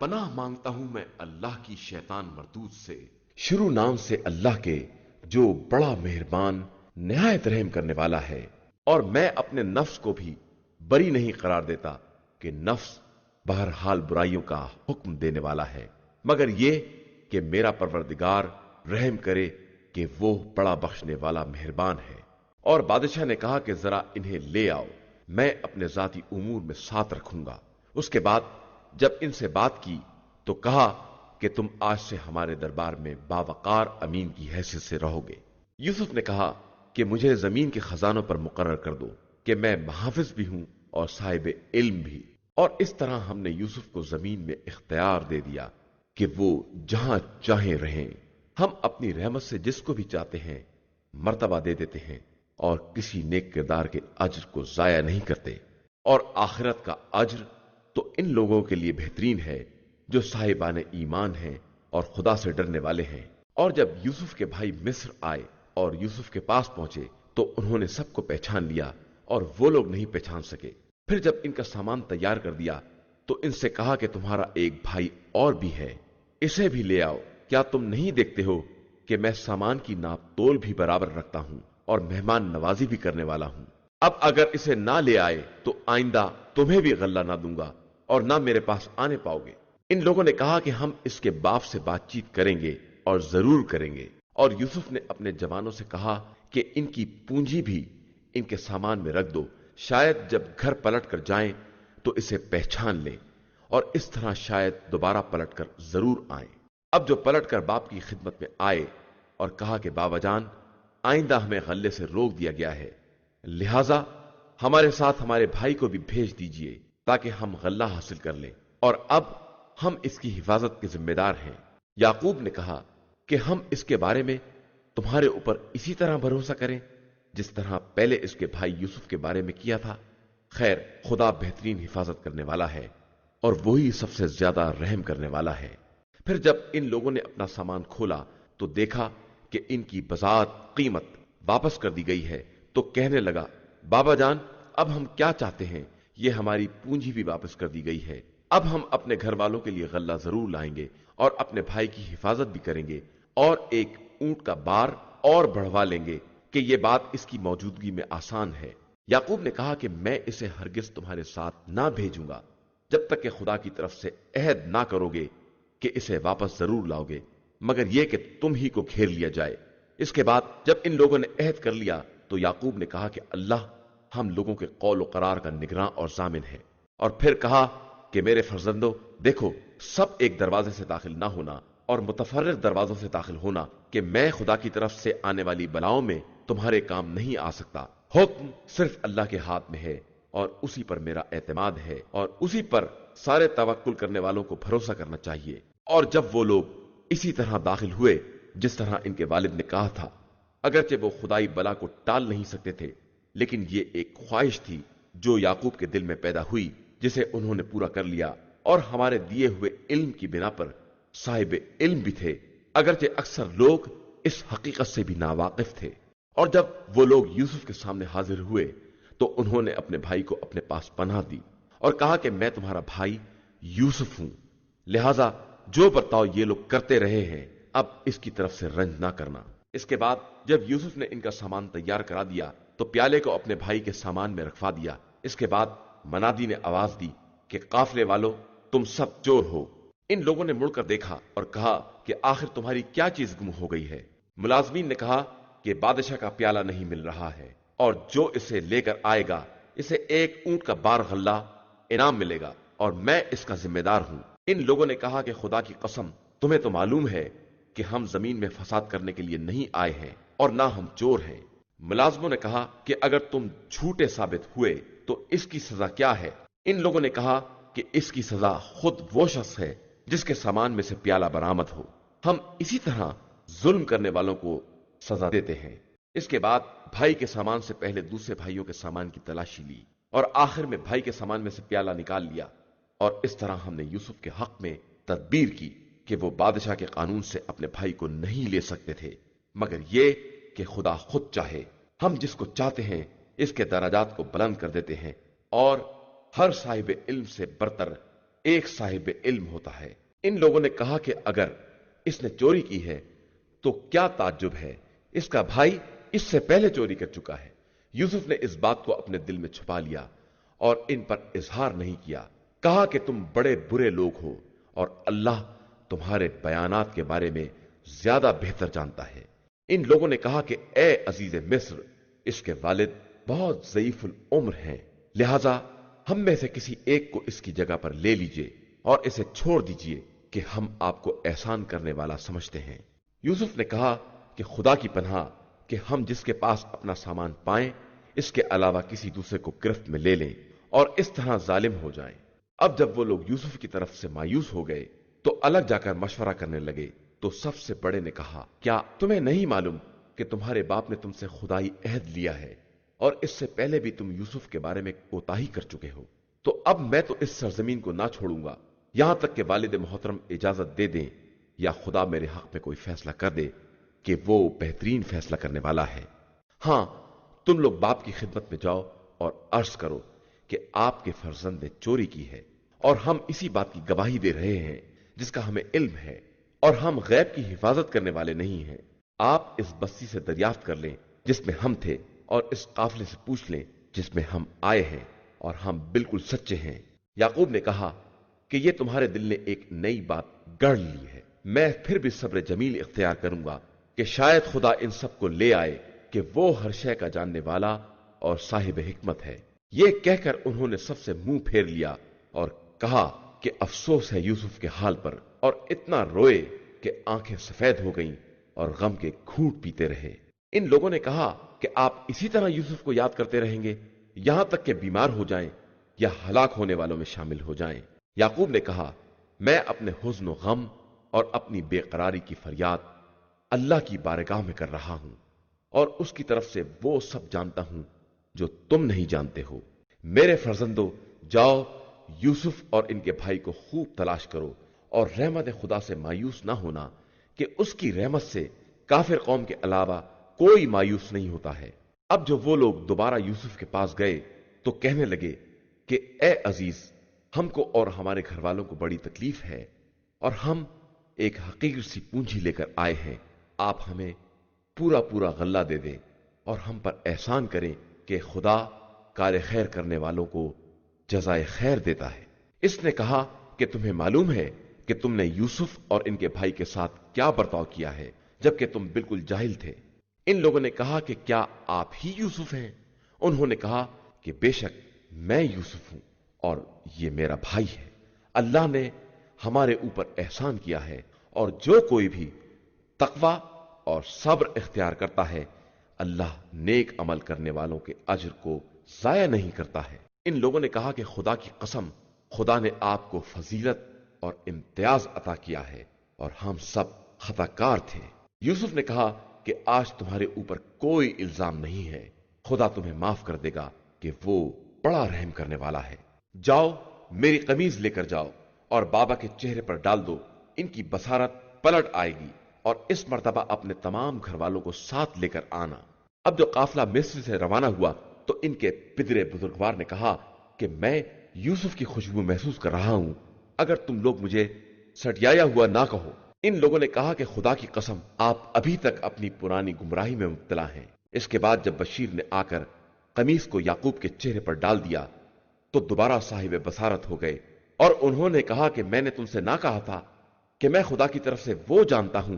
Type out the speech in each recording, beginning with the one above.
पनाह मांगता हूं मैं अल्लाह की शैतान मरदूद से। शुरू नाम से अल्लाह के जो बड़ा मेहरबान निहायत रहम करने वाला है। और मैं अपने नफ्स को भी बरी नहीं करार देता कि नफ्स बहरहाल बुराइयों का हुक्म देने वाला है, मगर ये कि मेरा परवरदिगार रहम करे कि वो बड़ा बख्शने वाला मेहरबान है। और बादशाह ने कहा कि जरा इन्हें ले आओ, मैं अपने जाती उमूर में साथ रखूंगा। उसके बाद जब इनसे बात की तो कहा कि तुम आज से हमारे दरबार में बावकार अमीन की हैसियत से रहोगे। यूसुफ ने कहा कि मुझे जमीन के खजानों पर मुकर्रर कर दो कि मैं मुहाफिज भी हूं और साहिब इल्म भी। और इस तरह हमने यूसुफ को जमीन में इख्तियार दे दिया कि वो जहां चाहे रहें। हम अपनी रहमत से जिसको भी चाहते हैं मर्तबा दे देते हैं और किसी नेक किरदार के अज्र को जाया नहीं करते। और आखिरत का अज्र तो इन लोगों के लिए बेहतरीन है जो साहिबान ईमान हैं और खुदा से डरने वाले हैं। और जब यूसुफ के भाई मिस्र आए और यूसुफ के पास पहुंचे तो उन्होंने सबको पहचान लिया और वो लोग नहीं पहचान सके। फिर जब इनका सामान तैयार कर दिया तो इनसे कहा कि तुम्हारा एक भाई और भी है, इसे भी ले आओ। क्या तुम नहीं देखते हो कि मैं सामान की नाप तोल भी बराबर रखता हूं और मेहमान नवाजी भी करने वाला हूं। अब अगर इसे ना ले आए तो आइंदा तुम्हें भी गल्ला ना दूंगा और ना मेरे पास आने पाओगे। इन लोगों ने कहा कि हम इसके बाप से बातचीत करेंगे और जरूर करेंगे। और यूसुफ ने अपने जवानों से कहा कि इनकी पूंजी भी इनके सामान में रख दो, शायद जब घर पलट कर जाएं तो इसे पहचान लें और इस तरह शायद दोबारा पलट कर जरूर आए। अब जो पलट कर बाप की खिदमत में आए और कहा कि बाबा जान, आइंदा हमें गल्ले से रोक दिया गया है, लिहाजा हमारे साथ हमारे भाई को भी भेज दीजिए ताकि हम गल्ला हासिल कर लें और अब हम इसकी हिफाजत के जिम्मेदार हैं। याकूब ने कहा कि हम इसके बारे में तुम्हारे ऊपर इसी तरह भरोसा करें जिस तरह पहले इसके भाई यूसुफ के बारे में किया था। खैर, खुदा बेहतरीन हिफाजत करने वाला है और वही सबसे ज्यादा रहम करने वाला है। फिर जब इन लोगों ने अपना सामान खोला तो देखा कि इनकी बजात कीमत वापस कर दी गई है, तो कहने लगा, बाबा जान, अब हम क्या चाहते हैं, ये हमारी पूंजी भी वापस कर दी गई है। अब हम अपने घर वालों के लिए गल्ला जरूर लाएंगे और अपने भाई की हिफाजत भी करेंगे और एक ऊंट का बार और बढ़वा लेंगे कि ये बात इसकी मौजूदगी में आसान है। याकूब ने कहा कि मैं इसे हरगिज तुम्हारे साथ ना भेजूंगा जब तक कि खुदा की तरफ से अहद ना करोगे कि इसे वापस जरूर लाओगे, मगर यह कि तुम ही को घेर लिया जाए। इसके बाद जब इन लोगों ने अहद कर लिया तो याकूब ने कहा कि अल्लाह हम लोगों के कौल और करार का निगरां और जामिन है। और फिर कहा कि मेरे फर्जंदो, देखो, सब एक दरवाजे से दाखिल ना होना और मुतफर्रिक दरवाजों से दाखिल होना कि मैं खुदा की तरफ से आने वाली बलाओं में तुम्हारे काम नहीं आ सकता। हुक्म सिर्फ अल्लाह के हाथ में है और उसी पर मेरा एतमाद है और उसी पर सारे तवक्कुल करने वालों को भरोसा करना चाहिए। और जब वो लोग इसी तरह दाखिल हुए जिस तरह इनके वालिद ने कहा था, अगरचे वो खुदाई बला को टाल नहीं सकते थे, लेकिन ये एक ख्वाहिश थी जो याकूब के दिल में पैदा हुई जिसे उन्होंने पूरा कर लिया। और हमारे दिए हुए इल्म की बिना पर साहिब इल्म भी थे, अगरचे अक्सर लोग इस हकीकत से भी नावाकिफ थे। और जब वो लोग यूसुफ के सामने हाजिर हुए तो उन्होंने अपने भाई को अपने पास पनाह दी और कहा कि मैं तुम्हारा भाई यूसुफ हूं, लिहाजा जो बर्ताव ये लोग करते रहे हैं अब इसकी तरफ से रंज ना करना। इसके बाद जब यूसुफ ने इनका सामान तैयार करा दिया तो प्याले को अपने भाई के सामान में रखवा दिया। इसके बाद मनादी ने आवाज दी कि काफले वालों, तुम सब चोर हो। इन लोगों ने मुड़कर देखा और कहा कि आखिर तुम्हारी क्या चीज गुम हो गई है। मुलाजमीन ने कहा कि बादशाह का प्याला नहीं मिल रहा है और जो इसे लेकर आएगा इसे एक ऊंट का बार गल्ला इनाम मिलेगा और मैं इसका जिम्मेदार हूं। इन लोगों ने कहा कि खुदा की कसम, तुम्हें तो मालूम है कि हम जमीन में फसाद करने के लिए नहीं आए हैं और ना हम चोर हैं। मुलाजमों ने कहा कि अगर तुम झूठे साबित हुए तो इसकी सजा क्या है। इन लोगों ने कहा कि इसकी सजा खुद वो शख्स है जिसके सामान में से प्याला बरामद हो। हम इसी तरह जुल्म करने वालों को सजा देते हैं। इसके बाद भाई के सामान से पहले दूसरे भाइयों के सामान की तलाशी ली और आखिर में भाई के सामान में से प्याला निकाल लिया। और इस तरह हमने यूसुफ के हक में तदबीर की कि वो बादशाह के कानून से अपने भाई को नहीं ले सकते थे, मगर ये कि खुदा खुद चाहे, हम जिसको चाहते हैं इसके दराजात को बुलंद कर देते हैं और हर साहिब इल्म से बरतर एक साहिब इल्म होता है। इन लोगों ने कहा कि अगर इसने चोरी की है तो क्या ताज्जुब है, इसका भाई इससे पहले चोरी कर चुका है। यूसुफ ने इस बात को अपने दिल में छुपा लिया और इन पर इजहार नहीं किया। कहा कि तुम बड़े बुरे लोग हो और अल्लाह तुम्हारे बयानात के बारे में ज्यादा बेहतर जानता है। इन लोगों ने कहा कि ए अजीज मिस्र, इसके वालिद बहुत ज़ईफुल उम्र हैं, लिहाजा हम में से किसी एक को इसकी जगह पर ले लीजिए और इसे छोड़ दीजिए कि हम आपको एहसान करने वाला समझते हैं। यूसुफ ने कहा कि खुदा की पनाह कि हम जिसके पास अपना सामान पाएं इसके अलावा किसी दूसरे को गिरफ्त में ले लें और इस तरह जालिम हो जाएं। अब जब वो लोग यूसुफ की तरफ से मायूस हो गए तो अलग जाकर मशवरा करने लगे। तो सबसे बड़े ने कहा, क्या तुम्हें नहीं मालूम कि तुम्हारे बाप ने तुमसे खुदाई अहद लिया है और इससे पहले भी तुम यूसुफ के बारे में कोताही कर चुके हो। तो अब मैं तो इस सरजमीन को ना छोड़ूंगा यहां तक कि वालिद मोहतरम इजाजत दे दें या खुदा मेरे हक में कोई फैसला कर दे कि वो बेहतरीन फैसला करने वाला है। हां, तुम लोग बाप की खिदमत में जाओ और अर्ज करो कि आपके फर्जंद ने चोरी की है और हम इसी बात की गवाही दे रहे हैं जिसका हमें इल्म है और हम गैब की हिफाजत करने वाले नहीं हैं। आप इस बस्ती से दरियाफ्त कर लें जिसमें हम थे और इस काफिले से पूछ लें जिसमें हम आए हैं और हम बिल्कुल सच्चे हैं। याकूब ने कहा कि ये तुम्हारे दिल ने एक नई बात गढ़ ली है। मैं फिर भी सब्र जमील इख्तियार करूंगा कि शायद खुदा इन सब को ले आए कि वो हर शय का जानने वाला और साहिब हिकमत है। ये कहकर उन्होंने सबसे मुंह फेर लिया और कहा कि अफसोस है यूसुफ के हाल पर, और इतना रोए कि आंखें सफेद हो गईं और गम के घूंट पीते रहे। इन लोगों ने कहा कि आप इसी तरह यूसुफ को याद करते रहेंगे यहां तक कि बीमार हो जाएं या हलाक होने वालों में शामिल हो जाएं। याकूब ने कहा, मैं अपने हुज्न और गम और अपनी बेकरारी की फरियाद अल्लाह की बारगाह में कर रहा हूं और उसकी तरफ से वो सब जानता हूं जो तुम नहीं जानते हो। मेरे फर्जंदो, जाओ यूसुफ और इनके भाई को खूब तलाश करो और रहमत खुदा से मायूस ना होना कि उसकी रहमत से काफिर कौम के अलावा कोई मायूस नहीं होता है। अब जब वो लोग दोबारा यूसुफ के पास गए तो कहने लगे कि ए अजीज, हमको और हमारे घर वालों को बड़ी तकलीफ है और हम एक हकीर सी पूंजी लेकर आए हैं। आप हमें पूरा पूरा गल्ला दे दें और हम पर एहसान करें कि खुदा कार खैर करने वालों को जज़ाए खैर देता है। इसने कहा कि तुम्हें मालूम है कि तुमने यूसुफ और इनके भाई के साथ क्या बर्ताव किया है जबकि तुम बिल्कुल जाहिल थे। इन लोगों ने कहा कि क्या आप ही यूसुफ हैं? उन्होंने कहा कि बेशक मैं यूसुफ हूं और ये मेरा भाई है। अल्लाह ने हमारे ऊपर एहसान किया है और जो कोई भी तकवा और सब्र इख्तियार करता है अल्लाह नेक अमल करने वालों के अज्र को जाया नहीं करता है। इन लोगों ने कहा कि खुदा की कसम, खुदा ने आपको फजीलत और इम्तियाज अता किया है और हम सब खताकार थे। यूसुफ ने कहा कि आज तुम्हारे ऊपर कोई इल्जाम नहीं है, खुदा तुम्हें माफ कर देगा कि वो बड़ा रहम करने वाला है। जाओ, मेरी कमीज लेकर जाओ और बाबा के चेहरे पर डाल दो, इनकी बसारत पलट आएगी और इस मर्तबा अपने तमाम घर वालों को साथ लेकर आना। अब जो काफिला मिस्र से रवाना हुआ तो इनके पिदरे बुजुर्गवार ने कहा कि मैं यूसुफ की खुशबू महसूस कर रहा हूं, अगर तुम लोग मुझे सटियाया हुआ ना कहो। इन लोगों ने कहा कि खुदा की कसम, आप अभी तक अपनी पुरानी गुमराही में मुब्तला हैं। इसके बाद जब बशीर ने आकर कमीज को याकूब के चेहरे पर डाल दिया तो दोबारा साहिब बसारत हो गए और उन्होंने कहा कि मैंने तुमसे ना कहा था कि मैं खुदा की तरफ से वो जानता हूं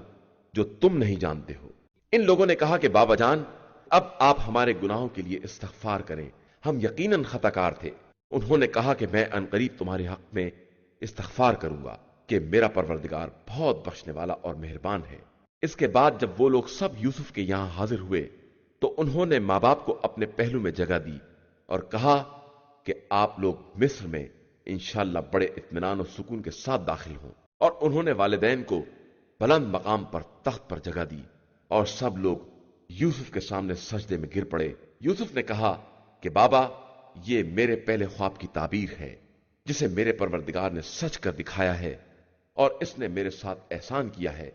जो तुम नहीं जानते हो। इन लोगों ने कहा कि बाबा जान, अब आप हमारे गुनाहों के लिए इस्तगफार करें, हम यकीनन खताकार थे। उन्होंने कहा कि मैं अनकरीब तुम्हारे हक में इस्तगफार करूंगा कि मेरा परवरदिगार बहुत बख्शने वाला और मेहरबान है। इसके बाद जब वो लोग सब यूसुफ के यहां हाजिर हुए तो उन्होंने मां बाप को अपने पहलू में जगह दी और कहा कि आप लोग मिस्र में इंशाअल्लाह बड़े इत्मीनान और सुकून के साथ दाखिल हों। और उन्होंने वालिदैन को बुलंद मकाम पर तख्त पर जगह दी और सब लोग यूसुफ के सामने सजदे में गिर पड़े। यूसुफ ने कहा कि बाबा, ये मेरे पहले ख्वाब की ताबीर है जिसे मेरे परवरदिगार ने सच कर दिखाया है और इसने मेरे साथ एहसान किया है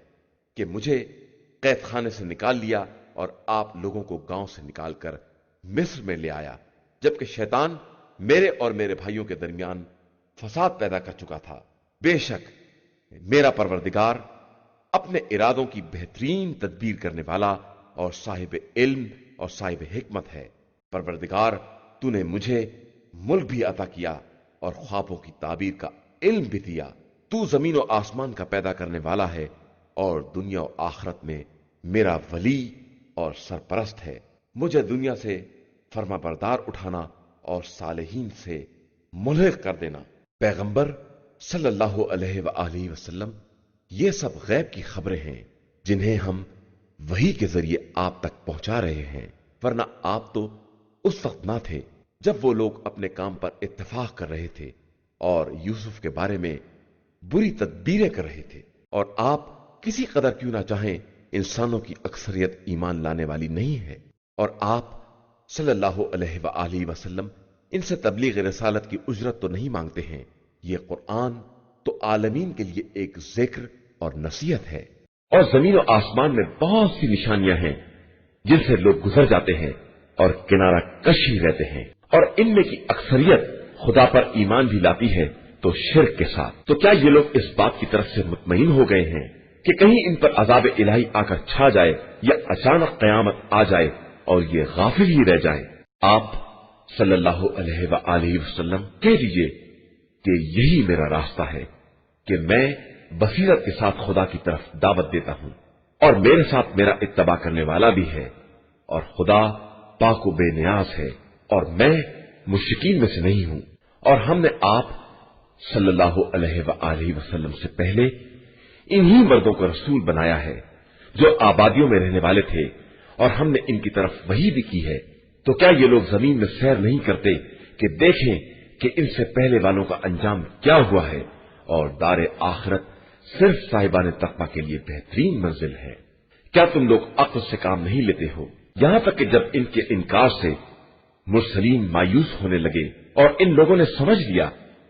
कि मुझे कैद खाने से निकाल लिया और आप लोगों को गांव से निकालकर मिस्र में ले आया, जबकि शैतान मेरे और मेरे भाइयों के दरमियान फसाद पैदा कर चुका था। बेशक मेरा परवरदिगार अपने इरादों की बेहतरीन तदबीर करने वाला और साहिब इल्म और साहिब हिकमत है। परवरदिगार, तूने मुझे मुल्क भी अता किया और ख्वाबों की ताबीर का इल्म भी दिया। तू जमीन और आसमान का पैदा करने वाला है और दुनिया और आखिरत में मेरा वली और सरपरस्त है। मुझे दुनिया से फर्माबरदार उठाना और सालेहीन से मुल्हिक कर देना। पैगंबर सल्लल्लाहु अलैहि वसल्लम, ये सब गैब की खबरें हैं जिन्हें हम वही के जरिए आप तक पहुंचा रहे हैं, वरना आप तो उस वक्त ना थे जब वो लोग अपने काम पर इत्तेफाक कर रहे थे और यूसुफ के बारे में बुरी तदबीरें कर रहे थे। और आप किसी कदर क्यों ना चाहें, इंसानों की अक्सरियत ईमान लाने वाली नहीं है और आप सल्लल्लाहु अलैहि वसल्लम इनसे तबलीग रिसालत की उजरत तो नहीं मांगते हैं। ये कुरान तो आलमीन के लिए एक जिक्र और नसीहत है। और जमीन और आसमान में बहुत सी निशानियां हैं जिनसे लोग गुजर जाते हैं और किनारा कश ही रहते हैं, और इनमें की अक्सरियत खुदा पर ईमान भी लाती है तो शिर्क के साथ। तो क्या ये लोग इस बात की तरफ से मुतमईन हो गए हैं कि कहीं इन पर अजाब इलाही आकर छा जाए या अचानक कयामत आ जाए और ये गाफिल ही रह जाए? आप सल्लल्लाहु अलैहि वसल्लम कह दीजिए कि यही मेरा रास्ता है कि मैं बसीरत के साथ खुदा की तरफ दावत देता हूं और मेरे साथ मेरा इत्तबा करने वाला भी है, और खुदा पाको बेनियाज है और मैं मुश्रिकीन में से नहीं हूं। और हमने आप सल्लल्लाहु अलैहि वसल्लम से पहले इन्हीं मर्दों को रसूल बनाया है जो आबादियों में रहने वाले थे, और हमने इनकी तरफ वही भी की है। तो क्या ये लोग जमीन में सैर नहीं करते कि देखें कि इनसे पहले वालों का अंजाम क्या हुआ है, और दारे आखिरत सिर्फ साहिबान तकवा के लिए बेहतरीन मंजिल है। क्या तुम लोग अक्ल से काम नहीं लेते हो? यहां तक कि जब इनके इनकार से मुरसलीन मायूस होने लगे और इन लोगों ने समझ लिया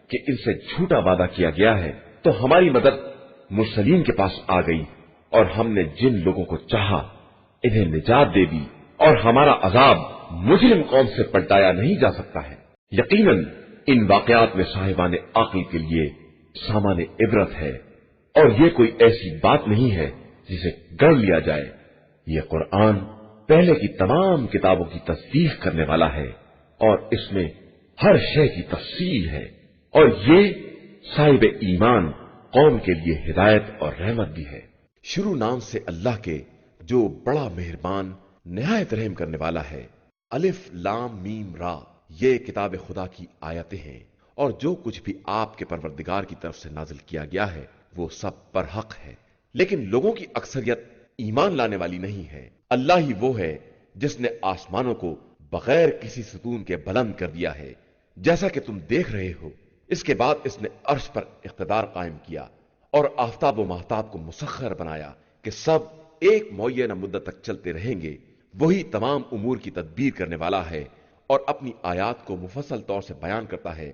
कि इनसे झूठा वादा किया गया है, तो हमारी मदद मुरसलीन के पास आ गई और हमने जिन लोगों को चाहा इन्हें निजात दे दी, और हमारा अजाब मुजरिम कौम से पलटाया नहीं जा सकता है। यकीनन इन वाकयात में साहिबान अक्ल के लिए सामान्य इबरत है, और ये कोई ऐसी बात नहीं है जिसे गढ़ लिया जाए। ये कुरान पहले की तमाम किताबों की तस्दीक करने वाला है और इसमें हर शय की तफसील है, और ये साहिब ईमान कौम के लिए हिदायत और रहमत भी है। शुरू नाम से अल्लाह के जो बड़ा मेहरबान निहायत रहम करने वाला है। अलिफ लाम मीम रा, ये किताब खुदा की आयतें हैं, और जो कुछ भी आपके परवरदिगार की तरफ से नाजिल किया गया है वो सब पर हक है, लेकिन लोगों की अक्सरियत ईमान लाने वाली नहीं है। अल्लाह ही वो है जिसने आसमानों को बगैर किसी सुतून के बुलंद कर दिया है, जैसा कि तुम देख रहे हो। इसके बाद इसने अर्श पर इख्तिदार कायम किया और आफताब व महताब को मुसख्खर बनाया कि सब एक मुअय्यना मुद्दत तक चलते रहेंगे। वही तमाम उमूर की तदबीर करने वाला है और अपनी आयात को मुफस्सल तौर से बयान करता है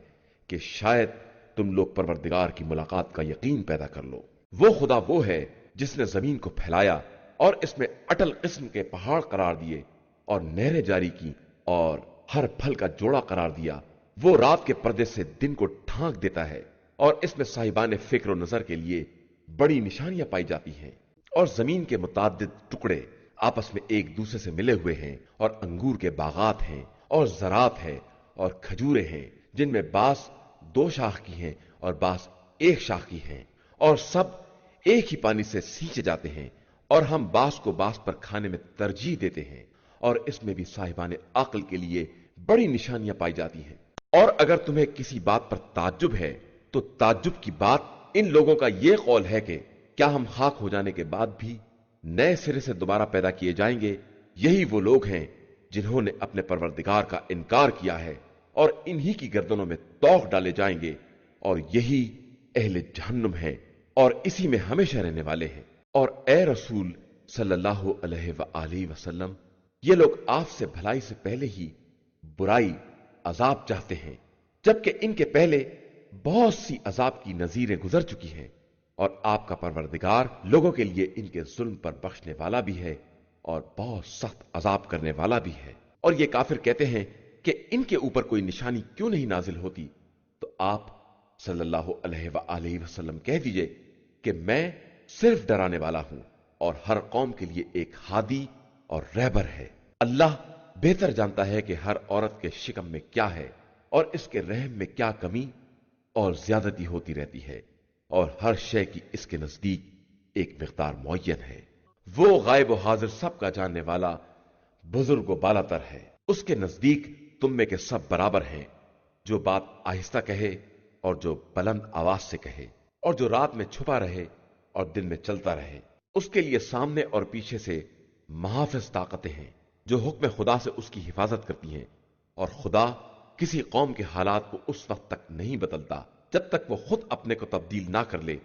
कि शायद तुम लोग परवरदिगार की मुलाकात का यकीन पैदा कर लो। वो खुदा वो है जिसने जमीन को फैलाया और इसमें अटल किस्म के पहाड़ करार दिए और नहरें जारी की और हर फल का जोड़ा करार दिया। वो रात के पर्दे से दिन को ढांक देता है और इसमें साहिबान फिक्र और नजर के लिए बड़ी निशानियां पाई जाती हैं। और जमीन के मुताद्दिद टुकड़े आपस में एक दूसरे से मिले हुए हैं, और अंगूर के बागात हैं और ज़रात है और खजूरें हैं, जिनमें बास 2 शाख की हैं और बास 1 शाख की हैं, और सब एक ही पानी से सींचे जाते हैं, और हम बास को बास पर खाने में तरजीह देते हैं। और इसमें भी साहिबान अक्ल के लिए बड़ी निशानियां पाई जाती हैं। और अगर तुम्हें किसी बात पर ताज्जुब है तो ताज्जुब की बात इन लोगों का यह कौल है कि क्या हम खाक हो जाने के बाद भी नए सिरे से दोबारा पैदा किए जाएंगे? यही वो लोग हैं जिन्होंने अपने परवरदिगार का इनकार किया है, और इन्हीं की गर्दनों में तौक डाले जाएंगे, और यही अहले जहन्नुम है और इसी में हमेशा रहने वाले हैं। और ए रसूल सल्लल्लाहु अलैहि वसल्लम, ये लोग आपसे भलाई से पहले ही बुराई अजाब चाहते हैं, जबकि इनके पहले बहुत सी अजाब की नजीरें गुजर चुकी हैं, और आपका परवरदिगार लोगों के लिए इनके जुल्म पर बख्शने वाला भी है और बहुत सख्त अजाब करने वाला भी है। और ये काफिर कहते हैं कि इनके ऊपर कोई निशानी क्यों नहीं नाजिल होती? तो आप सल्लल्लाहु अलैहि वसल्लम कह दीजिए कि मैं सिर्फ डराने वाला हूं और हर कौम के लिए एक हादी और रहबर है। अल्लाह बेहतर जानता है कि हर औरत के शिकम में क्या है और इसके रहम में क्या कमी और ज्यादती होती रहती है, और हर शय की इसके नजदीक एक मिकदार मुअय्यन है। वो गायब व हाजिर सब का जानने वाला बुजुर्ग व बालातर है। उसके नजदीक तुम में के सब बराबर हैं, जो बात आहिस्ता कहे और जो बुलंद आवाज से कहे, और जो रात में छुपा रहे और दिन में चलता रहे। उसके लिए सामने और पीछे से महाफिज ताकतें हैं जो हुक्म खुदा से उसकी हिफाजत करती हैं, और खुदा किसी कौम के हालात को उस वक्त तक नहीं बदलता जब तक वो खुद अपने को तब्दील ना कर ले,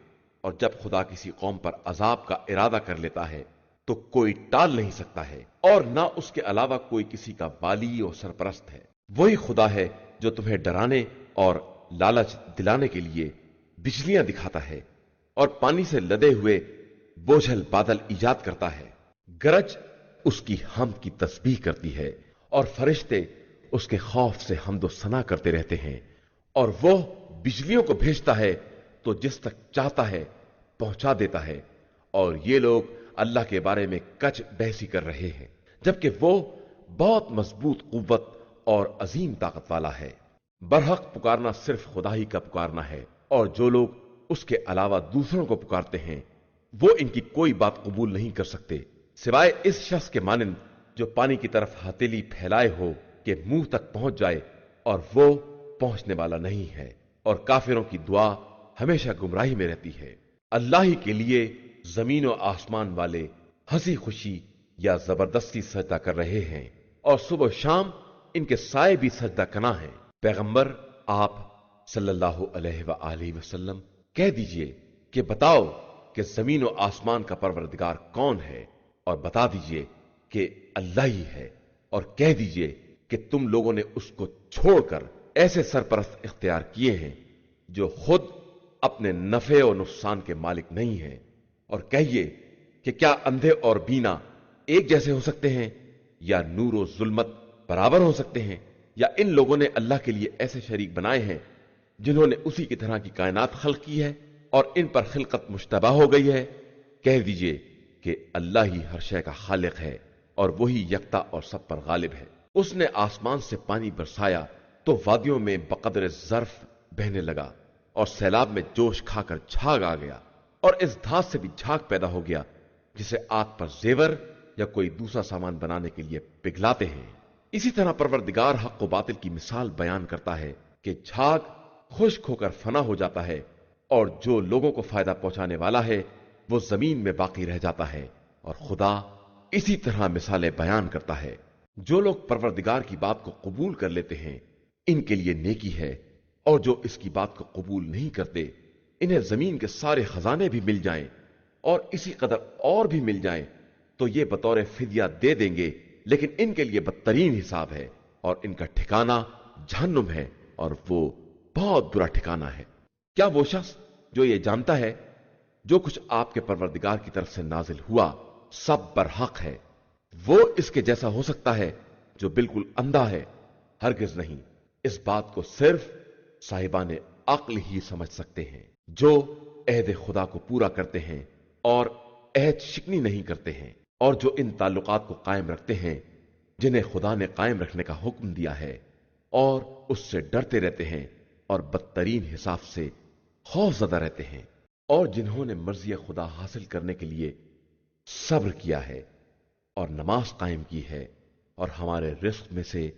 और जब खुदा किसी कौम पर अजाब का इरादा कर लेता है तो कोई टाल नहीं सकता है, और ना उसके अलावा कोई किसी का बाली और सरपरस्त है। वही खुदा है जो तुम्हें डराने और लालच दिलाने के लिए बिजलियां दिखाता है और पानी से लदे हुए बोझल बादल ईजाद करता है। गरज उसकी हमद की तस्बीह करती है और फरिश्ते उसके खौफ से हम्दो सना करते रहते हैं, और वो बिजलियों को भेजता है तो जिस तक चाहता है पहुंचा देता है। और ये लोग अल्लाह के बारे में कच बहसी कर रहे हैं, जबकि वो बहुत मजबूत कुव्वत और अजीम ताकत वाला है। बरहक पुकारना सिर्फ खुदा ही का पुकारना है, और जो लोग उसके अलावा दूसरों को पुकारते हैं वो इनकी कोई बात कबूल नहीं कर सकते, सिवाय इस शख्स के मानिंद जो पानी की तरफ हथेली फैलाए हो कि मुंह तक पहुंच जाए और वो पहुंचने वाला नहीं है। और काफिरों की दुआ हमेशा गुमराही में रहती है। अल्लाह ही के लिए जमीन और आसमान वाले हंसी खुशी या जबरदस्ती सजदा कर रहे हैं, और सुबह शाम इनके साए भी सजदा कना है। पैगंबर आप सल्लल्लाहु अलैहि वसल्लम कह दीजिए कि बताओ कि जमीन और आसमान का परवरदिगार कौन है, और बता दीजिए कि अल्लाह ही है, और कह दीजिए कि तुम लोगों ने उसको छोड़कर ऐसे सरपरस्त इख्तियार किए हैं जो खुद अपने नफे और नुकसान के मालिक नहीं हैं। और कहिए कि क्या अंधे और बीना एक जैसे हो सकते हैं, या नूर और जुल्मत बराबर हो सकते हैं, या इन लोगों ने अल्लाह के लिए ऐसे शरीक बनाए हैं जिन्होंने उसी की तरह की कायनात खल्क की है और इन पर खिलकत मुश्तबा हो गई है। कह दीजिए कि अल्लाह ही हर शय का खालिक है और वही यकता और सब पर गालिब है। उसने आसमान से पानी बरसाया तो वादियों में बकदर जर्फ बहने लगा, और सैलाब में जोश खाकर झाग आ गया, और इस धात से भी झाग पैदा हो गया जिसे आग पर जेवर या कोई दूसरा सामान बनाने के लिए पिघलाते हैं। इसी तरह परवरदिगार हक व बातिल की मिसाल बयान करता है कि झाग खुश्क होकर फना हो जाता है, और जो लोगों को फायदा पहुंचाने वाला है वो जमीन में बाकी रह जाता है। और खुदा इसी तरह मिसालें बयान करता है। जो लोग परवरदिगार की बात को कबूल कर लेते हैं इनके लिए नेकी है, और जो इसकी बात को कबूल नहीं करते इन्हें जमीन के सारे खजाने भी मिल जाएं और इसी कदर और भी मिल जाएं तो ये बतौर फिदिया दे देंगे, लेकिन इनके लिए बदतरीन हिसाब है और इनका ठिकाना जहन्नुम है, और वो बहुत बुरा ठिकाना है। क्या वो शख्स जो ये जानता है जो कुछ आपके परवरदिगार की तरफ से नाजिल हुआ सब बरहक है, वो इसके जैसा हो सकता है जो बिल्कुल अंधा है? हरगिज नहीं। इस बात को सिर्फ साहिबान अक्ल ही समझ सकते हैं जो अहद खुदा को पूरा करते हैं और अहद शिकनी नहीं करते हैं, और जो इन ताल्लुकात को कायम रखते हैं जिन्हें खुदा ने कायम रखने का हुक्म दिया है, और उससे डरते रहते हैं और बदतरीन हिसाब से खौफजदा रहते हैं, और जिन्होंने मर्जी खुदा हासिल करने के लिए सब्र किया है और नमाज कायम की है, और हमारे रिस्क में से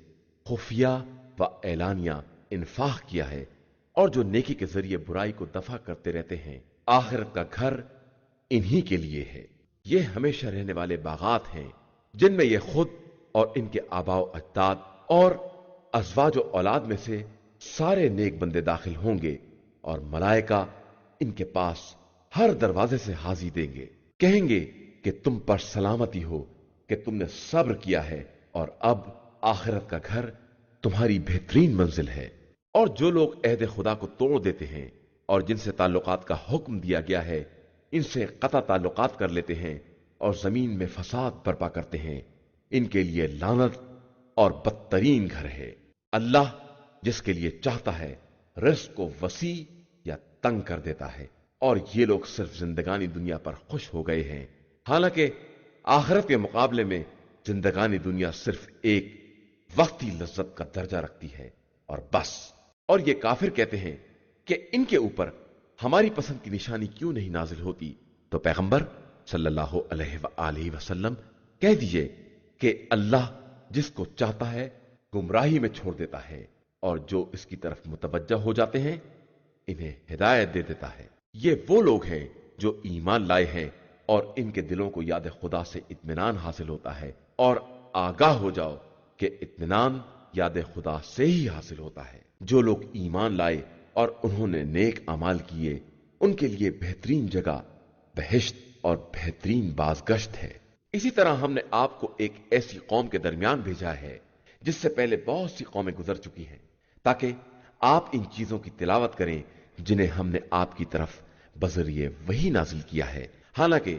खुफिया व ऐलानिया इन्फाक किया है, और जो नेकी के जरिए बुराई को दफा करते रहते हैं। आखिरत का घर इन्हीं के लिए है। ये हमेशा रहने वाले बागात हैं जिनमें ये खुद और इनके आबाओ अजदाद और अजवाज और औलाद में से सारे नेक बंदे दाखिल होंगे, और मलाइका इनके पास हर दरवाजे से हाजिर देंगे। कहेंगे कि तुम पर सलामती हो कि तुमने सब्र किया है, और अब आखिरत का घर तुम्हारी बेहतरीन मंजिल है। और जो लोग अहद खुदा को तोड़ देते हैं और जिनसे ताल्लुकात का हुक्म दिया गया है इनसे कता ताल्लुकात कर लेते हैं और जमीन में फसाद बर्पा करते हैं, इनके लिए लानत और बदतरीन घर है। अल्लाह जिसके लिए चाहता है रिस्क को वसी तंग कर देता है और ये लोग सिर्फ जिंदगानी दुनिया पर खुश हो गए हैं, हालांकि आखिरत के मुकाबले में जिंदगानी दुनिया सिर्फ एक वक्ती लज्जत का दर्जा रखती है और बस। और ये काफिर कहते हैं कि इनके ऊपर हमारी पसंद की निशानी क्यों नहीं नाजिल होती। तो पैगंबर सल्लल्लाहु अलैहि वसल्लम कह दीजिए कि अल्लाह जिसको चाहता है गुमराही में छोड़ देता है और जो इसकी तरफ मुतवज्जा हो जाते हैं इन्हें हिदायत दे देता है। ये वो लोग हैं जो ईमान लाए हैं और इनके दिलों को याद खुदा से इत्मीनान हासिल होता है। और आगाह हो जाओ कि इत्मीनान याद खुदा से ही हासिल होता है। जो लोग ईमान लाए और उन्होंने नेक अमाल किए उनके लिए बेहतरीन जगह बहिश्त और बेहतरीन बाज़गश्त है। इसी तरह हमने आपको एक ऐसी कौम के दरमियान भेजा है जिससे पहले बहुत सी कौमें गुजर चुकी हैं, ताकि आप इन चीजों की तिलावत करें जिन्हें हमने आपकी तरफ बजरिए वही नाजिल किया है। हालांकि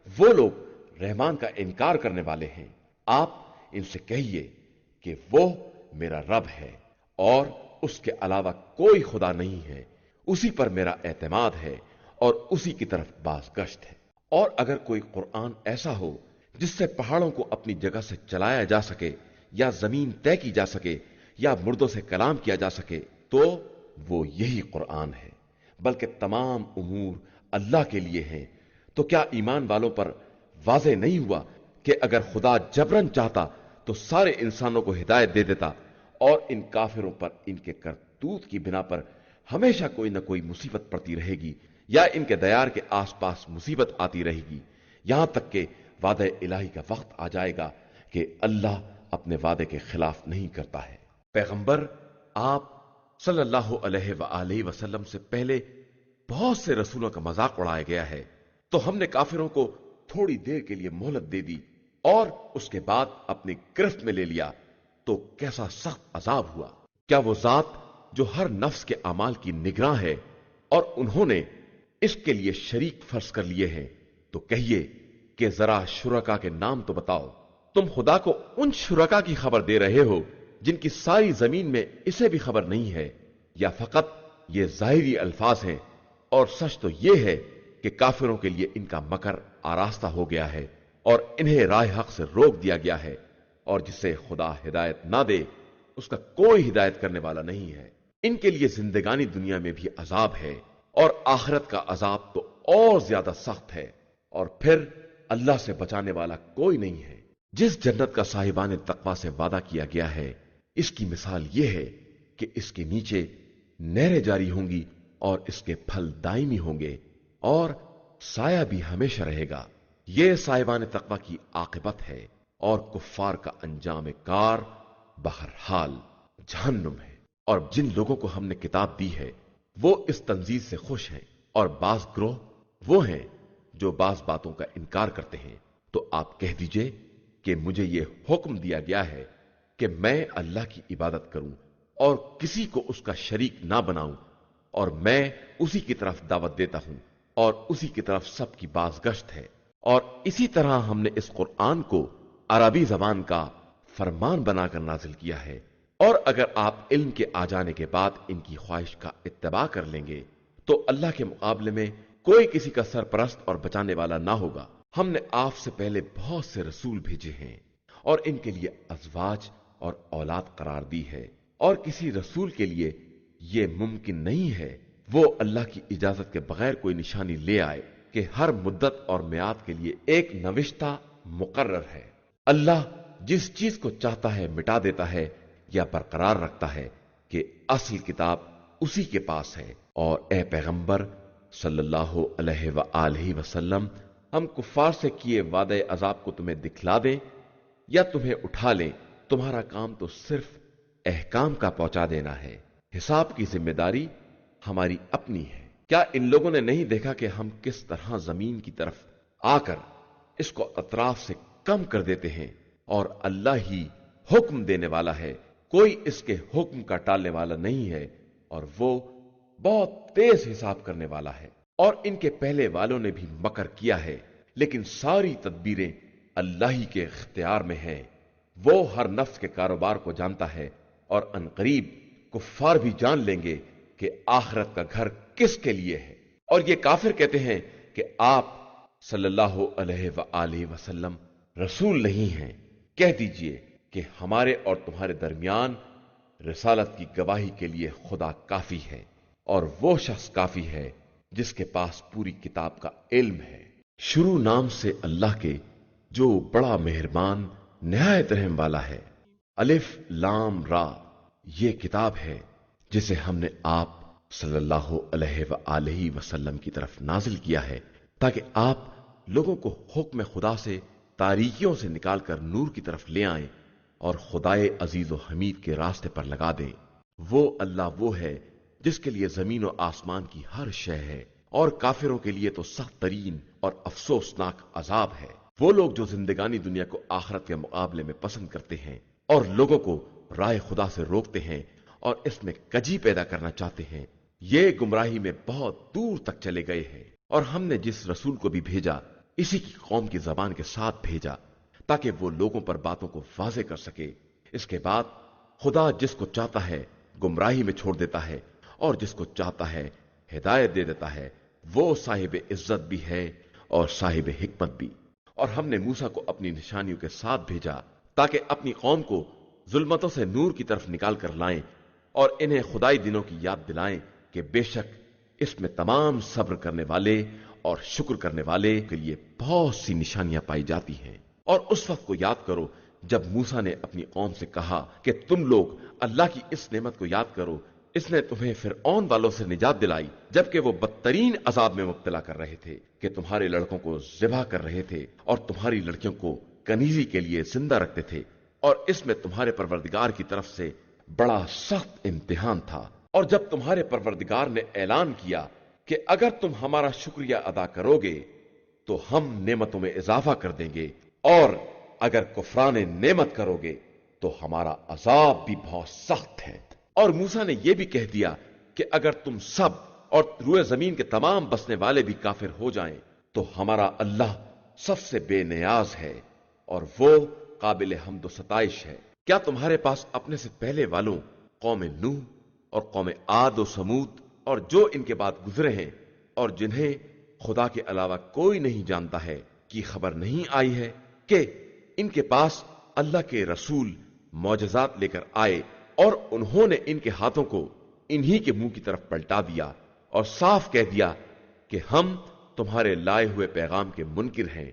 वो लोग रहमान का इनकार करने वाले हैं। आप इनसे कहिए कि वो मेरा रब है और उसके अलावा कोई खुदा नहीं है, उसी पर मेरा एतमाद है और उसी की तरफ बाज़गश्त है। और अगर कोई कुरान ऐसा हो जिससे पहाड़ों को अपनी जगह से चलाया जा सके या जमीन तय की जा सके या मुर्दों से कलाम किया जा सके तो वो यही कुरान है। बल्कि तमाम उमूर अल्लाह के लिए हैं। तो क्या ईमान वालों पर वाज़ेह नहीं हुआ कि अगर खुदा जबरन चाहता तो सारे इंसानों को हिदायत दे देता और इन काफिरों पर इनके करतूत की बिना पर हमेशा कोई न कोई मुसीबत पड़ती रहेगी या इनके दयार के आसपास मुसीबत आती रहेगी, यहां तक कि वादे इलाही का वक्त आ जाएगा कि अल्लाह अपने वादे के खिलाफ नहीं करता है। पैगंबर आप सल्लल्लाहु अलैहि वसल्लम से पहले बहुत से रसूलों का मजाक उड़ाया गया है, तो हमने काफिरों को थोड़ी देर के लिए मोहलत दे दी और उसके बाद अपनी गिरफ्त में ले लिया तो कैसा सख्त अजाब हुआ। क्या वो जात जो हर नफ्स के अमाल की निगरान है और उन्होंने इसके लिए शरीक फर्ज कर लिए हैं, तो कहिए कि जरा शुरका के नाम तो बताओ। तुम खुदा को उन शुरका की खबर दे रहे हो जिनकी सारी जमीन में इसे भी खबर नहीं है, या फकत ये जाहिरी अल्फाज हैं। और सच तो यह है कि काफिरों के लिए इनका मकर आरास्ता हो गया है और इन्हें राह हक से रोक दिया गया है, और जिसे खुदा हिदायत ना दे उसका कोई हिदायत करने वाला नहीं है। इनके लिए जिंदगानी दुनिया में भी अजाब है और आखिरत का अजाब तो और ज्यादा सख्त है, और फिर अल्लाह से बचाने वाला कोई नहीं है। जिस जन्नत का साहिबान तकवा से वादा किया गया है, इसकी मिसाल यह है कि इसके नीचे नहरें जारी होंगी और इसके फल दायमी होंगे और साया भी हमेशा रहेगा। यह साहिबान तकवा की आकिबत है और कुफ्फार का अंजाम कार बहरहाल जहन्नुम है। और जिन लोगों को हमने किताब दी है वो इस तंजील से खुश हैं, और बाज ग्रोह वो हैं जो बाज बातों का इनकार करते हैं। तो आप कह दीजिए कि मुझे यह हुक्म दिया गया है कि मैं अल्लाह की इबादत करूं और किसी को उसका शरीक ना बनाऊं, और मैं उसी की तरफ दावत देता हूं और उसी की तरफ सबकी बाज़गश्त है। और इसी तरह हमने इस कुरान को अरबी जबान का फरमान बनाकर नाजिल किया है। और अगर आप इल्म के आ जाने के बाद इनकी ख्वाहिश का इत्तबा कर लेंगे तो अल्लाह के मुकाबले में कोई किसी का सरपरस्त और बचाने वाला ना होगा। हमने आपसे पहले बहुत से रसूल भेजे हैं और इनके लिए अज़वाज और औलाद करार दी है, और किसी रसूल के लिए यह मुमकिन नहीं है वो अल्लाह की इजाजत के बगैर कोई निशानी ले आए कि हर मुद्दत और मियाद के लिए एक नविश्ता मुकर्रर है। अल्लाह जिस चीज को चाहता है मिटा देता है या बरकरार रखता है कि असल किताब उसी के पास है। और ए पैगंबर सल्लल्लाहु अलैहि वसल्लम, हम कुफ्फार से किए वादे अजाब को तुम्हें दिखला दें या तुम्हें उठा लें, तुम्हारा काम तो सिर्फ अहकाम का पहुंचा देना है। हिसाब की जिम्मेदारी हमारी अपनी है। क्या इन लोगों ने नहीं देखा कि हम किस तरह जमीन की तरफ आकर इसको अतराफ से कम कर देते हैं, और अल्लाह ही हुक्म देने वाला है, कोई इसके हुक्म का टालने वाला नहीं है, और वो बहुत तेज हिसाब करने वाला है। और इनके पहले वालों ने भी मकर किया है, लेकिन सारी तदबीरें अल्लाह ही के इख्तियार में है। वो हर नफ्स के कारोबार को जानता है, और अनकरीब कुफ्फार भी जान लेंगे कि आखिरत का घर किसके लिए है। और ये काफिर कहते हैं कि आप सल्लल्लाहु अलैहि वसल्लम रसूल नहीं हैं। कह दीजिए कि हमारे और तुम्हारे दरमियान रिसालत की गवाही के लिए खुदा काफी है, और वो शख्स काफी है जिसके पास पूरी किताब का इल्म है। शुरू नाम से अल्लाह के जो बड़ा मेहरबान निहायत रहम वाला है। अलिफ लाम रा, ये किताब है जिसे हमने आप सल्लल्लाहु अलैहि वसल्लम की तरफ नाजिल किया है, ताकि आप लोगों को हुक्म खुदा से तारीकियों से निकालकर नूर की तरफ ले आएं और खुदाए अजीज व हमीद के रास्ते पर लगा दें। वो अल्लाह वो है जिसके लिए जमीन और आसमान की हर शय है, और काफिरों के लिए तो सख्त तरीन और अफसोसनाक अजाब है। वो लोग जो जिंदगानी दुनिया को आखिरत के मुकाबले में पसंद करते हैं और लोगों को राय खुदा से रोकते हैं और इसमें कजी पैदा करना चाहते हैं, ये गुमराही में बहुत दूर तक चले गए हैं। और हमने जिस रसूल को भी भेजा इसी की कौम की जबान के साथ भेजा, ताकि वो लोगों पर बातों को वाज़ेह कर सके। इसके बाद खुदा जिसको चाहता है गुमराही में छोड़ देता है, और जिसको चाहता है हिदायत दे देता है। वो साहिब इज्जत भी है और साहिब हिकमत भी। और हमने मूसा को अपनी निशानियों के साथ भेजा, ताकि अपनी कौम को जुल्मतों से नूर की तरफ निकाल कर लाएं और इन्हें खुदाई दिनों की याद दिलाएं कि बेशक इसमें तमाम सब्र करने वाले और शुक्र करने वाले के लिए बहुत सी निशानियां पाई जाती हैं। और उस वक्त को याद करो जब मूसा ने अपनी कौम से कहा कि तुम लोग अल्लाह की इस नेमत को याद करो, इसने तुम्हें फिरऔन वालों से निजात दिलाई, जबकि वो बदतरीन अजाब में मुब्तला कर रहे थे कि तुम्हारे लड़कों को ज़िबा कर रहे थे और तुम्हारी लड़कियों को कनीजी के लिए जिंदा रखते थे। और इसमें तुम्हारे परवरदिगार की तरफ से बड़ा सख्त इम्तिहान था। और जब तुम्हारे परवरदिगार ने ऐलान किया कि अगर तुम हमारा शुक्रिया अदा करोगे तो हम नेमतों में इजाफा कर देंगे, और अगर कुफरान नेमत करोगे तो हमारा अजाब भी बहुत सख्त है। और मूसा ने यह भी कह दिया कि अगर तुम सब और रूए जमीन के तमाम बसने वाले भी काफिर हो जाएं तो हमारा अल्लाह सबसे बेनियाज है और वो काबिल हम्द व सताइश है। क्या तुम्हारे पास अपने से पहले वालों कौम नूह और कौम आद व समूद और जो इनके बाद गुजरे हैं और जिन्हें खुदा के अलावा कोई नहीं जानता है की खबर नहीं आई है कि इनके पास अल्लाह के रसूल मौजज़ात लेकर आए और उन्होंने इनके हाथों को इन्हीं के मुंह की तरफ पलटा दिया और साफ कह दिया कि हम तुम्हारे लाए हुए पैगाम के मुनकिर हैं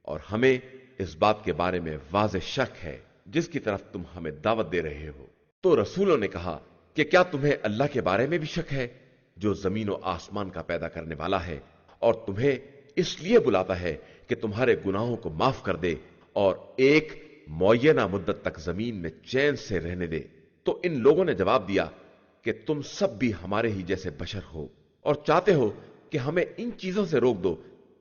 और हमें इस बात के बारे में वाज़ेह शक है जिसकी तरफ तुम हमें दावत दे रहे हो। तो रसूलों ने कहा कि क्या तुम्हें अल्लाह के बारे में भी शक है जो जमीन और आसमान का पैदा करने वाला है और तुम्हें इसलिए बुलाता है कि तुम्हारे गुनाहों को माफ कर दे और एक मुअय्यना मुद्दत तक जमीन में चैन से रहने दे। तो इन लोगों ने जवाब दिया कि तुम सब भी हमारे ही जैसे बशर हो और चाहते हो कि हमें इन चीजों से रोक दो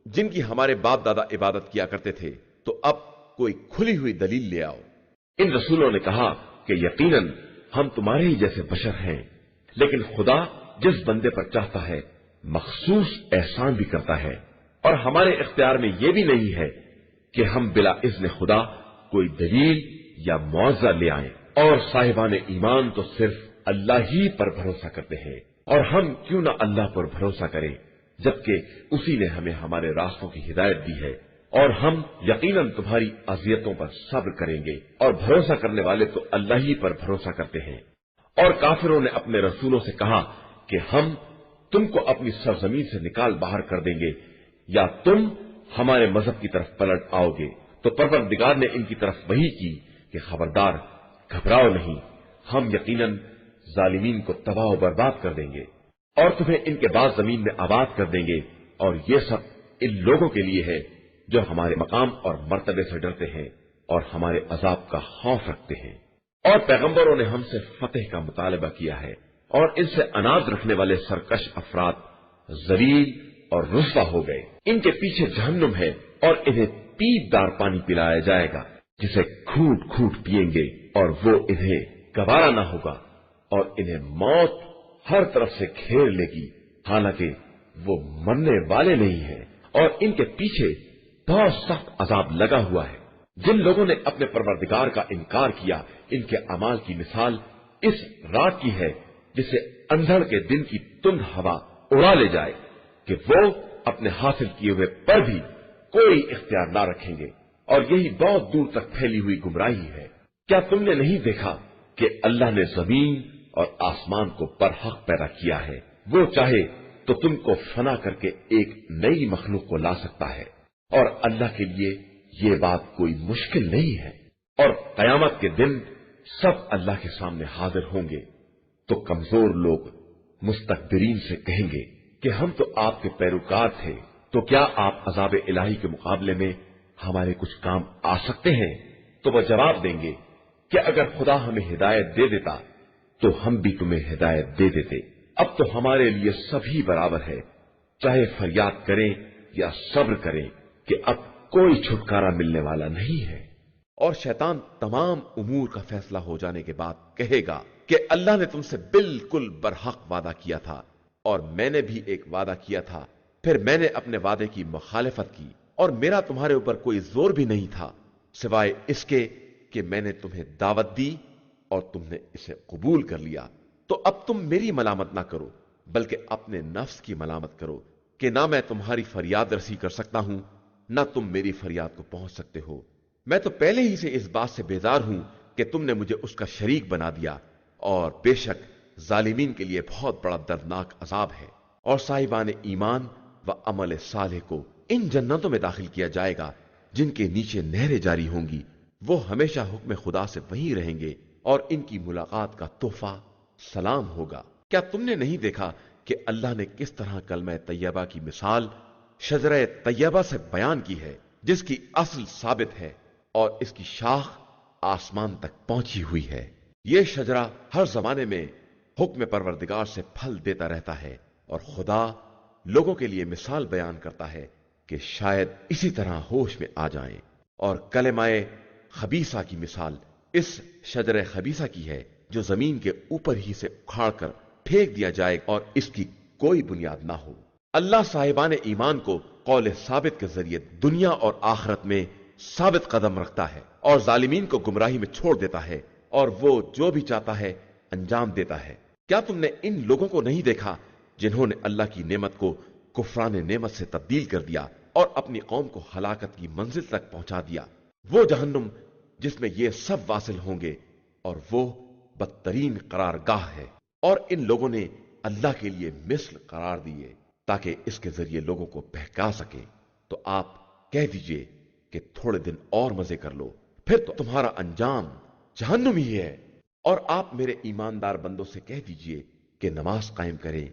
जिनकी हमारे बाप दादा इबादत किया करते थे, तो अब कोई खुली हुई दलील ले आओ। इन रसूलों ने कहा कि यकीनन हम तुम्हारे ही जैसे बशर हैं, लेकिन खुदा जिस बंदे पर चाहता है मखसूस एहसान भी करता है, और हमारे इख्तियार में यह भी नहीं है कि हम बिला इज़्न खुदा कोई दलील या मुआवजा ले आए। और साहिबान ईमान तो सिर्फ अल्लाह ही पर भरोसा करते हैं, और हम क्यों ना अल्लाह पर भरोसा करें जबकि उसी ने हमें हमारे रास्तों की हिदायत दी है। और हम यकीनन तुम्हारी अजियतों पर सब्र करेंगे, और भरोसा करने वाले तो अल्लाह ही पर भरोसा करते हैं। और काफिरों ने अपने रसूलों से कहा कि हम तुमको अपनी सरजमीन से निकाल बाहर कर देंगे या तुम हमारे मजहब की तरफ पलट आओगे। तो परवरदिगार ने इनकी तरफ वही की कि खबरदार, घबराओ नहीं, हम यकीनन जालिमीन को तबाह और बर्बाद कर देंगे और तुम्हें इनके बाद जमीन में आबाद कर देंगे। और ये सब इन लोगों के लिए है जो हमारे मकाम और मर्तबे से डरते हैं और हमारे अजाब का खौफ रखते हैं। और पैगंबरों ने हमसे फतेह का मुतालबा किया है, और इनसे अनाज रखने वाले सरकश अफराद जलील और रुस्वा हो गए। इनके पीछे जहन्नुम है और इन्हें पीपदार पानी पिलाया जाएगा जिसे घूट घूट पिएंगे, और वो इन्हें गवारा ना होगा और इन्हें मौत हर तरफ से घेर लेगी, हालांकि वो मरने वाले नहीं हैं। और इनके पीछे बहुत सख्त अजाब लगा हुआ है। जिन लोगों ने अपने परवरदिगार का इनकार किया, इनके अमाल की मिसाल इस रात की है जिसे अंधड़ के दिन की तुंद हवा उड़ा ले जाए कि वो अपने हासिल किए हुए पर भी कोई इख्तियार ना रखेंगे, और यही बहुत दूर तक फैली हुई गुमराही है। क्या तुमने नहीं देखा कि अल्लाह ने जमीन और आसमान को बरहक पैदा किया है? वो चाहे तो तुमको फना करके एक नई मखलूक को ला सकता है, और अल्लाह के लिए ये बात कोई मुश्किल नहीं है। और कयामत के दिन सब अल्लाह के सामने हाजिर होंगे तो कमजोर लोग मुस्तकबिरीन से कहेंगे कि हम तो आपके पैरोकार थे, तो क्या आप अजाब इलाही के मुकाबले में हमारे कुछ काम आ सकते हैं? तो वह जवाब देंगे कि अगर खुदा हमें हिदायत दे देता तो हम भी तुम्हें हिदायत दे देते। अब तो हमारे लिए सभी बराबर है, चाहे फरियाद करें या सब्र करें, कि अब कोई छुटकारा मिलने वाला नहीं है। और शैतान तमाम उमूर का फैसला हो जाने के बाद कहेगा कि अल्लाह ने तुमसे बिल्कुल बरहक वादा किया था, और मैंने भी एक वादा किया था, फिर मैंने अपने वादे की मुखालिफत की, और मेरा तुम्हारे ऊपर कोई जोर भी नहीं था सिवाय इसके कि मैंने तुम्हें दावत दी और तुमने इसे कबूल कर लिया। तो अब तुम मेरी मलामत ना करो, बल्कि अपने नफ्स की मलामत करो कि ना मैं तुम्हारी फरियाद रसी कर सकता हूं, ना तुम मेरी फरियाद को पहुंच सकते हो। मैं तो पहले ही से इस बात से बेजार हूं कि तुमने मुझे उसका शरीक बना दिया, और बेशक जालिमीन के लिए बहुत बड़ा दर्दनाक अजाब है। और साहिबान ईमान व अमल सालेह को इन जन्नतों में दाखिल किया जाएगा जिनके नीचे नहरें जारी होंगी। वो हमेशा हुक्म खुदा से वहीं रहेंगे, और इनकी मुलाकात का तोहफा सलाम होगा। क्या तुमने नहीं देखा कि अल्लाह ने किस तरह कलमा तैयबा की मिसाल शजरा तैयबा से बयान की है, जिसकी असल साबित है और इसकी शाख आसमान तक पहुंची हुई है। यह शजरा हर जमाने में हुक्म परवरदिगार से फल देता रहता है, और खुदा लोगों के लिए मिसाल बयान करता है कि शायद इसी तरह होश में आ जाएं। और कलमाए खबीसा की मिसाल इस शजर खबीसा की है जो जमीन के ऊपर ही से उखाड़ कर फेंक दिया जाए और इसकी कोई बुनियाद ना हो। अल्लाह साहिबान ईमान को कौल साबित के जरिए दुनिया और आखिरत में साबित कदम रखता है, और जालिमीन को गुमराही में छोड़ देता है, और वो जो भी चाहता है अंजाम देता है। क्या तुमने इन लोगों को नहीं देखा जिन्होंने अल्लाह की नेमत को कुफरान नेमत से तब्दील कर दिया और अपनी कौम को हलाकत की मंजिल तक पहुंचा दिया? वो जहन्नुम जिसमें ये सब वासिल होंगे, और वो बदतरीन करारगाह है। और इन लोगों ने अल्लाह के लिए मिस्ल करार दिए ताकि इसके जरिए लोगों को बहका सके। तो आप कह दीजिए कि थोड़े दिन और मजे कर लो, फिर तो तुम्हारा अंजाम जहन्नुम ही है। और आप मेरे ईमानदार बंदों से कह दीजिए कि नमाज कायम करें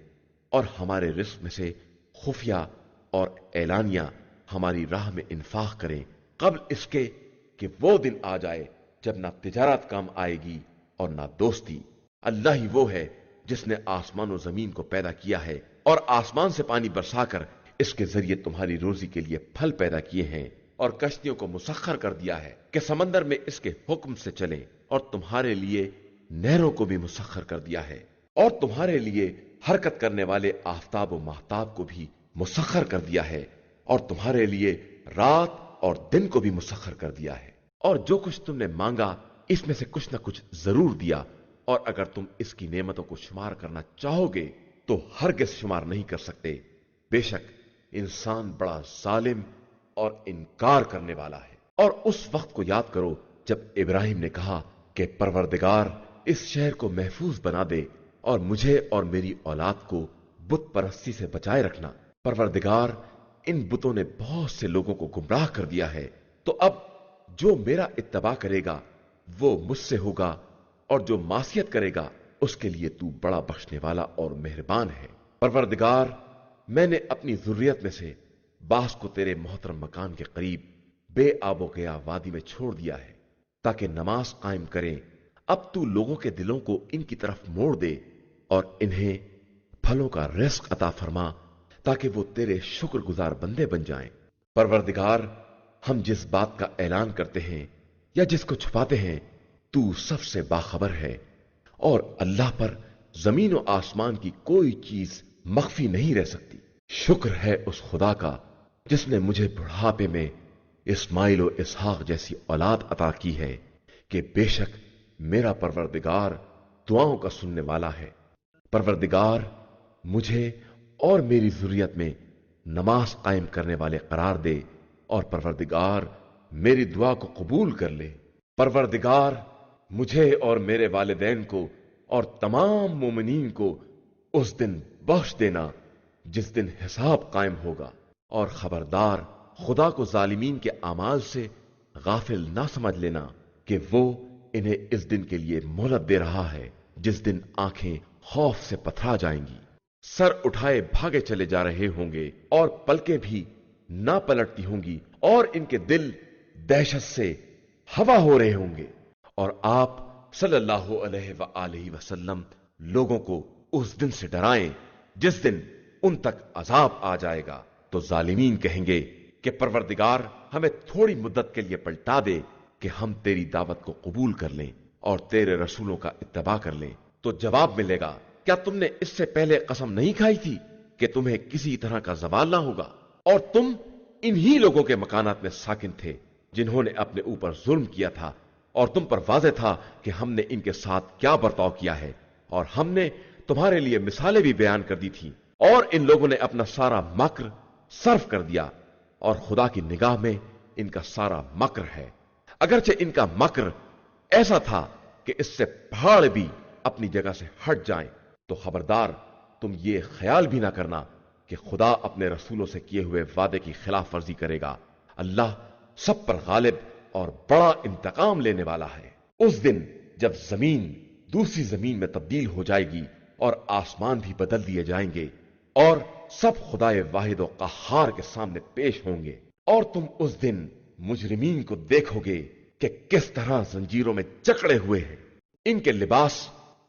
और हमारे रिस्क में से खुफिया और एलानिया हमारी राह में इंफाक करें, कब्ल इसके कि वो दिन आ जाए जब ना तिजारत काम आएगी और ना दोस्ती। अल्लाह ही वो है जिसने आसमान और जमीन को पैदा किया है, और आसमान से पानी बरसाकर इसके जरिए तुम्हारी रोजी के लिए फल पैदा किए हैं, और कश्तियों को मुसख्खर कर दिया है कि समंदर में इसके हुक्म से चलें, और तुम्हारे लिए नहरों को भी मुसख्खर कर दिया है, और तुम्हारे लिए हरकत करने वाले आफताब और महताब को भी मुसख्खर कर दिया है, और तुम्हारे लिए रात और दिन को भी मुसख्खर कर दिया है। और जो कुछ तुमने मांगा इसमें से कुछ ना कुछ जरूर दिया, और अगर तुम इसकी नेमतों को शुमार करना चाहोगे तो हरगिज़ शुमार नहीं कर सकते। बेशक इंसान बड़ा जालिम और इनकार करने वाला है। और उस वक्त को याद करो जब इब्राहिम ने कहा कि परवरदिगार इस शहर को महफूज बना दे और मुझे और मेरी औलाद को बुत परस्ती से बचाए रखना। परवरदिगार इन बुतों ने बहुत से लोगों को गुमराह कर दिया है, तो अब जो मेरा इत्तबा करेगा वो मुझसे होगा, और जो मासियत करेगा उसके लिए तू बड़ा बख्शने वाला और मेहरबान है। परवरदिगार, मैंने अपनी जुर्रियत में से बास को तेरे मोहतरम मकान के करीब बेआबो गया वादी में छोड़ दिया है ताकि नमाज कायम करें। अब तू लोगों के दिलों को इनकी तरफ मोड़ दे और इन्हें फलों का रिस्क अता फरमा ताकि वो तेरे शुक्रगुजार बंदे बन जाएं। परवरदिगार, हम जिस बात का ऐलान करते हैं या जिसको छुपाते हैं तू सबसे बाखबर है, और अल्लाह पर जमीन और आसमान की कोई चीज मख्फी नहीं रह सकती। शुक्र है उस खुदा का जिसने मुझे बुढ़ापे में इस्माइल और इसहाक जैसी औलाद अता की है कि बेशक मेरा परवरदिगार दुआओं का सुनने वाला है। परवरदिगार, मुझे اور میری ذریت میں نماز قائم کرنے والے قرار دے، اور پروردگار میری دعا کو قبول کر لے۔ پروردگار مجھے اور میرے والدین کو اور تمام مومنین کو اس دن بخش دینا جس دن حساب قائم ہوگا، اور خبردار خدا کو ظالمین کے اعمال سے غافل نہ سمجھ لینا کہ وہ انہیں اس دن کے لیے مہلت دے رہا ہے جس دن آنکھیں خوف سے پتھرا جائیں گی، سر اٹھائے بھاگے چلے جا رہے ہوں گے، اور پلکیں بھی نہ پلٹتی ہوں گی، اور ان کے دل دہشت سے ہوا ہو رہے ہوں گے۔ اور آپ صلی اللہ علیہ وآلہ وسلم لوگوں کو اس دن سے ڈرائیں جس دن ان تک عذاب آ جائے گا۔ تو ظالمین کہیں گے کہ پروردگار ہمیں تھوڑی مدت کے لیے پلٹا دے کہ ہم تیری دعوت کو قبول کر لیں اور تیرے رسولوں کا اتباع کر لیں۔ تو جواب ملے گا، کیا تم نے اس سے پہلے قسم نہیں کھائی تھی کہ تمہیں کسی طرح کا زوال نہ ہوگا؟ اور تم انہی لوگوں کے مکانات میں ساکن تھے جنہوں نے اپنے اوپر ظلم کیا تھا، اور تم پر واضح تھا کہ ہم نے ان کے ساتھ کیا برتاؤ کیا ہے، اور ہم نے تمہارے لیے مثالیں بھی بیان کر دی تھی، اور ان لوگوں نے اپنا سارا مکر صرف کر دیا، اور خدا کی نگاہ میں ان کا سارا مکر ہے، اگرچہ ان کا مکر ایسا تھا کہ اس سے پہاڑ بھی اپنی جگہ سے ہٹ جائیں۔ تو خبردار تم یہ خیال بھی نہ کرنا کہ خدا اپنے رسولوں سے کیے ہوئے وعدے کی خلاف ورزی کرے گا۔ اللہ سب پر غالب اور بڑا انتقام لینے والا ہے۔ اس دن جب زمین دوسری زمین میں تبدیل ہو جائے گی اور آسمان بھی بدل دیے جائیں گے، اور سب خدائے واحد و قہار کے سامنے پیش ہوں گے، اور تم اس دن مجرمین کو دیکھو گے کہ کس طرح زنجیروں میں جکڑے ہوئے ہیں۔ ان کے لباس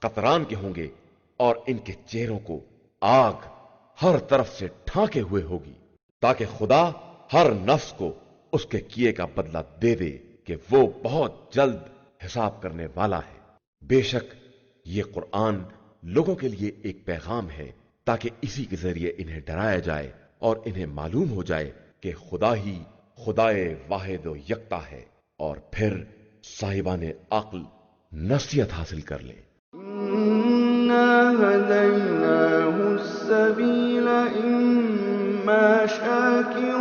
قطران کے ہوں گے، اور ان کے چہروں کو آگ ہر طرف سے ڈھانکے ہوئے ہوگی، تاکہ خدا ہر نفس کو اس کے کیے کا بدلہ دے دے کہ وہ بہت جلد حساب کرنے والا ہے۔ بے شک یہ قرآن لوگوں کے لیے ایک پیغام ہے تاکہ اسی کے ذریعے انہیں ڈرایا جائے اور انہیں معلوم ہو جائے کہ خدا ہی خدائے واحد و یکتا ہے، اور پھر صاحبان عقل نصیحت حاصل کر لیں۔ إِنَّا هَدَيْنَاهُ السَّبِيلَ إِمَّا شَاكِرًا